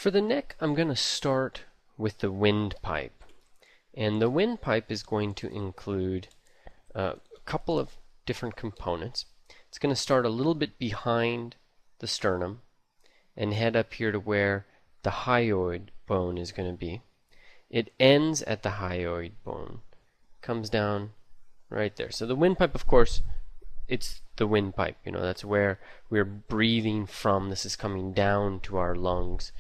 For the neck, I'm going to start with the windpipe. And the windpipe is going to include a couple of different components. It's going to start a little bit behind the sternum and head up here to where the hyoid bone is going to be. It ends at the hyoid bone, comes down right there. So the windpipe, of course, it's the windpipe. That's where we're breathing from. This is coming down to our lungs,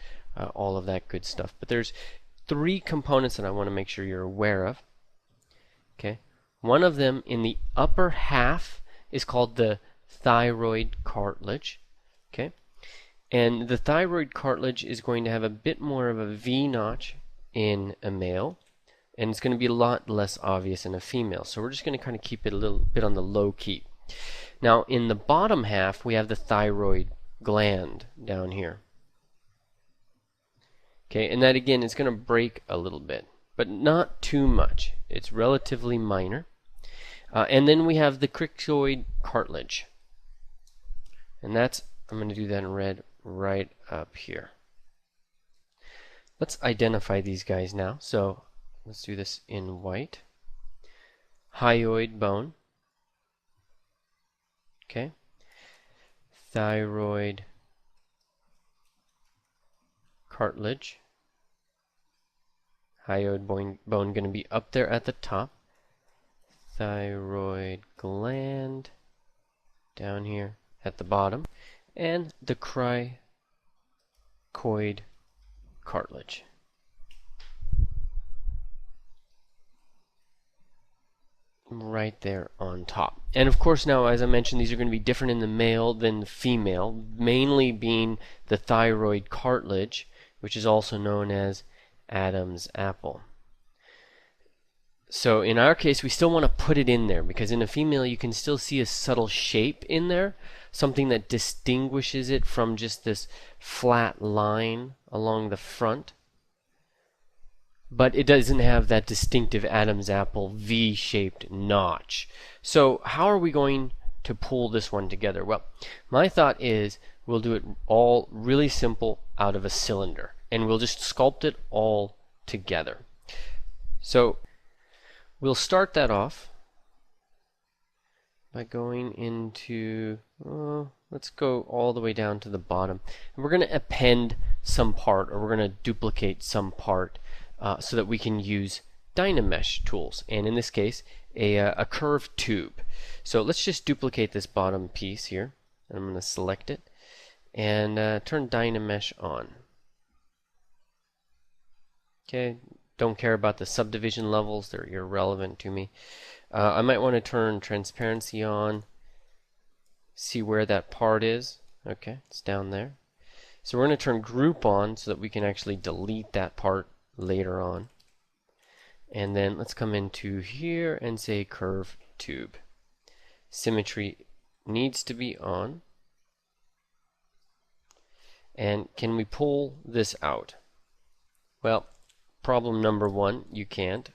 all of that good stuff. But there's three components that I want to make sure you're aware of. Okay, one of them in the upper half is called the thyroid cartilage. Okay, and the thyroid cartilage is going to have a bit more of a V notch in a male, and it's going to be a lot less obvious in a female. So we're just going to kind of keep it a little bit on the low key. Now in the bottom half we have the thyroid gland down here. Okay, and that again is going to break a little bit, but not too much. It's relatively minor. And then we have the cricoid cartilage. And that's, I'm going to do that in red right up here. Let's identify these guys now. So let's do this in white. Hyoid bone. Okay. Thyroid cartilage. Hyoid bone going to be up there at the top. Thyroid gland down here at the bottom. And the cricoid cartilage. Right there on top. And of course now, as I mentioned, these are going to be different in the male than the female, mainly being the thyroid cartilage, which is also known as Adam's apple. So in our case, we still want to put it in there, because in a female you can still see a subtle shape in there, something that distinguishes it from just this flat line along the front. But it doesn't have that distinctive Adam's apple V-shaped notch. So how are we going to pull this one together? Well, my thought is we'll do it all really simple out of a cylinder, and we'll just sculpt it all together. So we'll start that off by going into, let's go all the way down to the bottom. And we're going to append some part, or we're going to duplicate some part so that we can use Dynamesh tools. And in this case, a curved tube. So let's just duplicate this bottom piece here. And I'm going to select it and turn Dynamesh on. Okay, don't care about the subdivision levels, they're irrelevant to me. I might want to turn transparency on, see where that part is. Okay, it's down there. So we're going to turn group on so that we can actually delete that part later on. And then let's come into here and say curve tube. Symmetry needs to be on. And can we pull this out? Well, problem number one, you can't.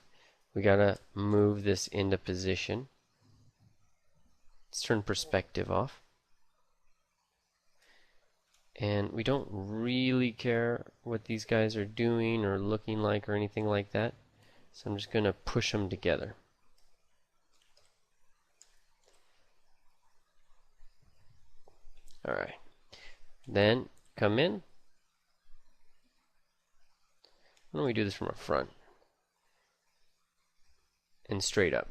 We gotta move this into position. Let's turn perspective off. And we don't really care what these guys are doing or looking like or anything like that. So I'm just gonna push them together. Alright. Then come in. Why don't we do this from a front and straight up.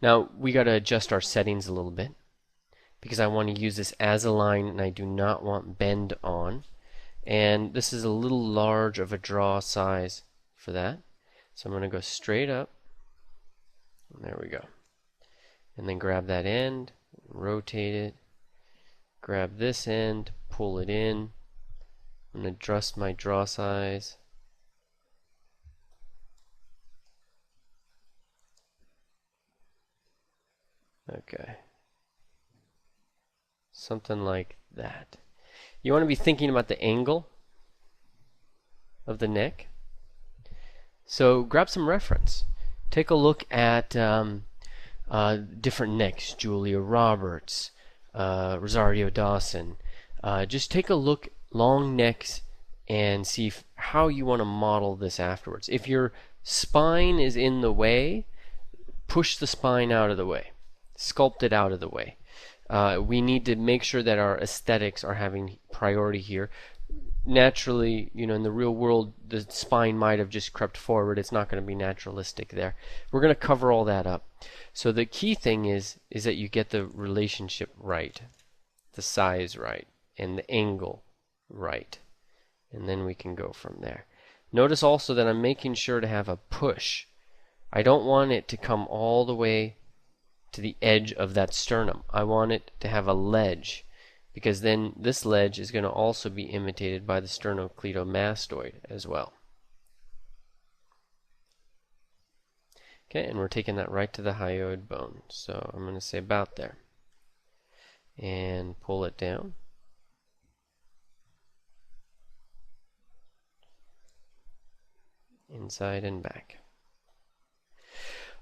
Now we got to adjust our settings a little bit, because I want to use this as a line and I do not want bend on. And this is a little large of a draw size for that. So I'm going to go straight up. There we go. And then grab that end, rotate it, grab this end, pull it in. I'm going to adjust my draw size. Okay. Something like that. You want to be thinking about the angle of the neck. So grab some reference. Take a look at different necks. Julia Roberts, Rosario Dawson. Just take a look, long necks, and see how you want to model this afterwards. If your spine is in the way, push the spine out of the way. Sculpt it out of the way. We need to make sure that our aesthetics are having priority here. Naturally, you know, in the real world, the spine might have just crept forward. It's not going to be naturalistic there. We're going to cover all that up. So the key thing is that you get the relationship right, the size right, and the angle right. And then we can go from there. Notice also that I'm making sure to have a push. I don't want it to come all the way to the edge of that sternum. I want it to have a ledge, because then this ledge is going to also be imitated by the sternocleidomastoid as well. Okay, and we're taking that right to the hyoid bone. So I'm going to say about there. And pull it down. Inside and back.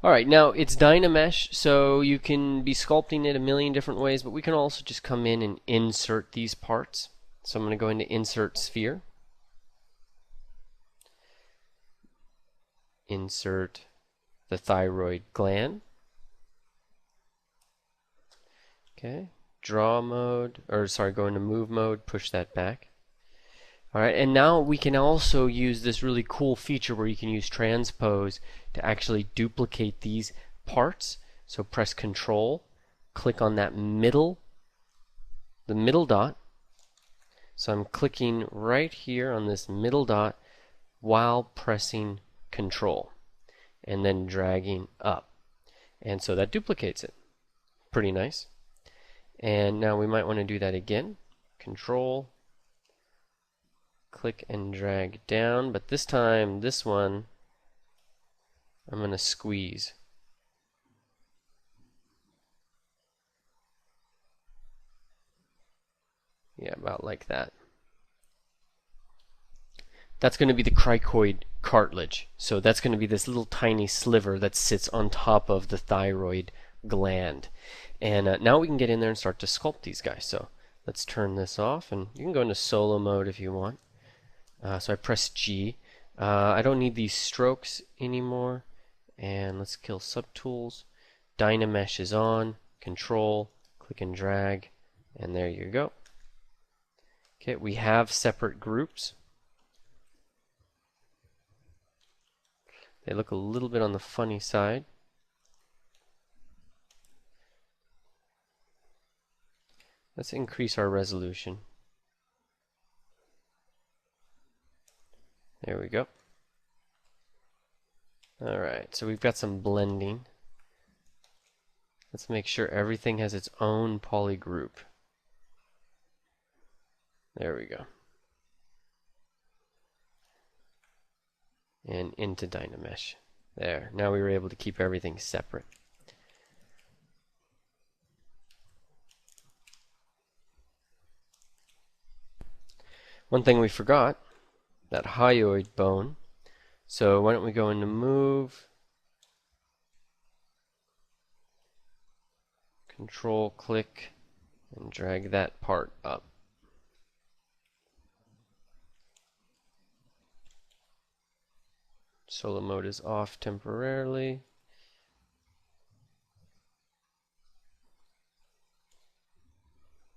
Alright, now it's Dynamesh, so you can be sculpting it a million different ways, but we can also just come in and insert these parts. So I'm going to go into Insert Sphere. Insert the thyroid gland. Okay, draw mode, or sorry, go into move mode, push that back. Alright, and now we can also use this really cool feature where you can use transpose to actually duplicate these parts. So press Control, click on that the middle dot. So I'm clicking right here on this middle dot while pressing Control and then dragging up. And so that duplicates it. Pretty nice. And now we might want to do that again. Control, click and drag down, but this time, this one, I'm going to squeeze. Yeah, about like that. That's going to be the cricoid cartilage. So that's going to be this little tiny sliver that sits on top of the thyroid gland. And now we can get in there and start to sculpt these guys. So let's turn this off, and you can go into solo mode if you want. So I press G. I don't need these strokes anymore. And let's kill subtools. Dynamesh is on. Control, click and drag, and there you go. Okay, we have separate groups. They look a little bit on the funny side. Let's increase our resolution. There we go. Alright, so we've got some blending. Let's make sure everything has its own polygroup. There we go. And into Dynamesh. There. Now we were able to keep everything separate. One thing we forgot, that hyoid bone. So why don't we go into Move, Control, click, and drag that part up. Solo mode is off temporarily.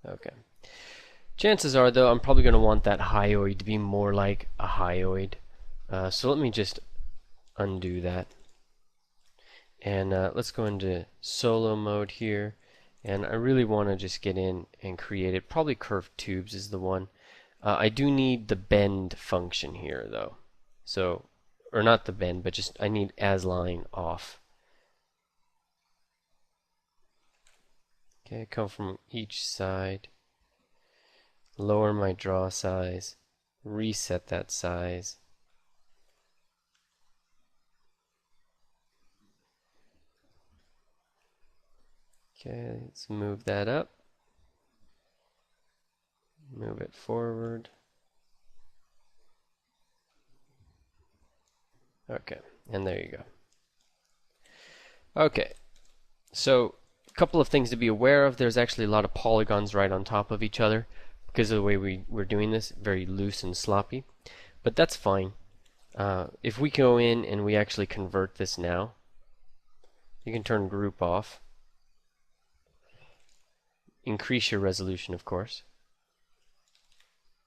Okay. Chances are, though, I'm probably going to want that hyoid to be more like a hyoid. So let me just undo that. And let's go into solo mode here. And I really want to just get in and create it. Probably curved tubes is the one. I do need the bend function here, though. So, or not the bend, but just I need as line off. Okay, come from each side. Lower my draw size. Reset that size. Okay, let's move that up. Move it forward. Okay, and there you go. Okay, so a couple of things to be aware of. There's actually a lot of polygons right on top of each other because of the way we're doing this, very loose and sloppy. but that's fine. If we go in and we actually convert this now, you can turn group off. Increase your resolution, of course.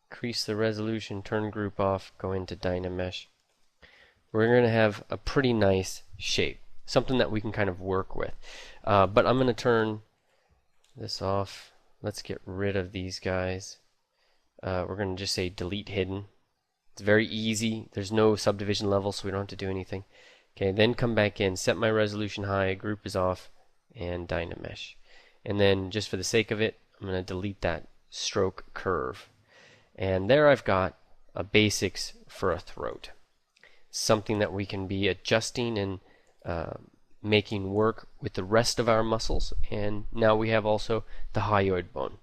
Increase the resolution, turn group off, go into Dynamesh. We're going to have a pretty nice shape, something that we can kind of work with. But I'm going to turn this off. Let's get rid of these guys. We're going to just say delete hidden. It's very easy. There's no subdivision level, so we don't have to do anything. Okay, then come back in, set my resolution high, group is off, and Dynamesh. And then, just for the sake of it, I'm going to delete that stroke curve. And there I've got a basics for a throat. Something that we can be adjusting and making work with the rest of our muscles. And now we have also the hyoid bone.